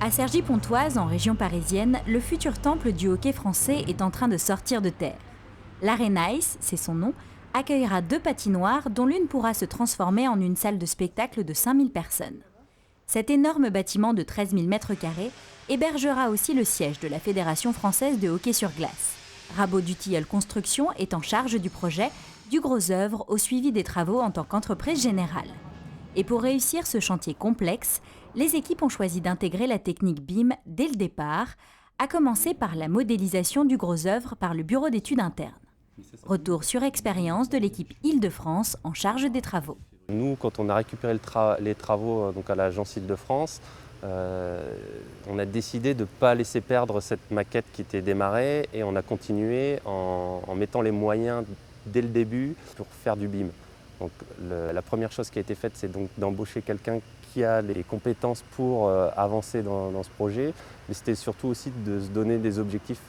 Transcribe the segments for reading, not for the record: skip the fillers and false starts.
À Cergy-Pontoise, en région parisienne, le futur temple du hockey français est en train de sortir de terre. L'Arenaïs, c'est son nom, accueillera 2 patinoires dont l'une pourra se transformer en une salle de spectacle de 5000 personnes. Cet énorme bâtiment de 13 000 m² hébergera aussi le siège de la Fédération française de hockey sur glace. Rabot Dutilleul Construction est en charge du projet, du gros œuvre au suivi des travaux en tant qu'entreprise générale. Et pour réussir ce chantier complexe, les équipes ont choisi d'intégrer la technique BIM dès le départ, à commencer par la modélisation du gros œuvre par le bureau d'études interne. Retour sur expérience de l'équipe Île-de-France en charge des travaux. Nous, quand on a récupéré les travaux donc à l'agence Île-de-France, on a décidé de ne pas laisser perdre cette maquette qui était démarrée et on a continué en mettant les moyens dès le début pour faire du BIM. Donc, la première chose qui a été faite, c'est donc d'embaucher quelqu'un qui a les compétences pour avancer dans ce projet, mais c'était surtout aussi de se donner des objectifs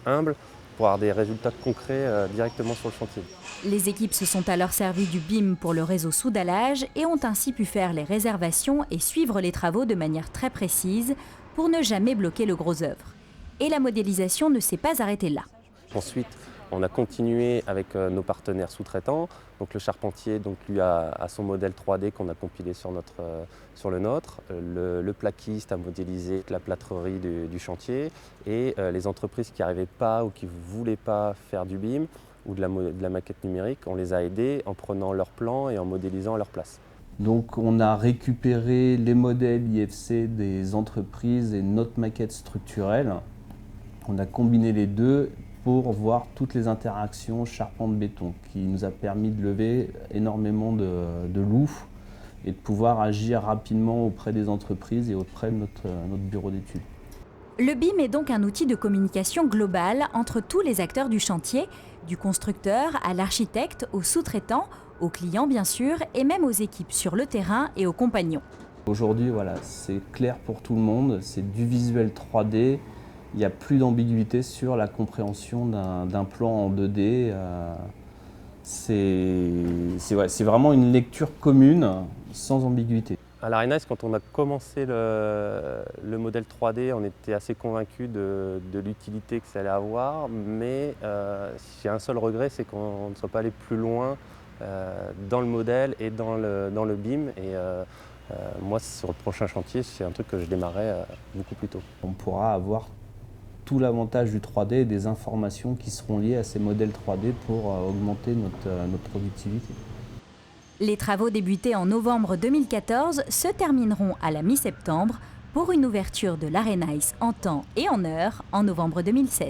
humbles pour avoir des résultats concrets directement sur le chantier. Les équipes se sont alors servies du BIM pour le réseau soudalage et ont ainsi pu faire les réservations et suivre les travaux de manière très précise pour ne jamais bloquer le gros œuvre. Et la modélisation ne s'est pas arrêtée là. Ensuite, on a continué avec nos partenaires sous-traitants. Donc le charpentier lui a son modèle 3D qu'on a compilé sur le nôtre. Le plaquiste a modélisé la plâtrerie du chantier. Et les entreprises qui n'arrivaient pas ou qui ne voulaient pas faire du BIM ou de la maquette numérique, on les a aidés en prenant leurs plans et en modélisant à leur place. Donc on a récupéré les modèles IFC des entreprises et notre maquette structurelle. On a combiné les deux pour voir toutes les interactions charpente-béton qui nous a permis de lever énormément de loups et de pouvoir agir rapidement auprès des entreprises et auprès de notre bureau d'études. Le BIM est donc un outil de communication globale entre tous les acteurs du chantier, du constructeur à l'architecte, aux sous-traitants, aux clients bien sûr, et même aux équipes sur le terrain et aux compagnons. Aujourd'hui, voilà, c'est clair pour tout le monde, c'est du visuel 3D. Il n'y a plus d'ambiguïté sur la compréhension d'un plan en 2D. C'est vraiment une lecture commune, sans ambiguïté. À l'Arenaïs, quand on a commencé le modèle 3D, on était assez convaincus de l'utilité que ça allait avoir, mais j'ai un seul regret, c'est qu'on ne soit pas allé plus loin dans le modèle et dans le BIM. Et moi, sur le prochain chantier, c'est un truc que je démarrais beaucoup plus tôt. On pourra avoir tout l'avantage du 3D et des informations qui seront liées à ces modèles 3D pour augmenter notre productivité. Les travaux débutés en novembre 2014 se termineront à la mi-septembre pour une ouverture de l'Arenaïs en temps et en heure en novembre 2016.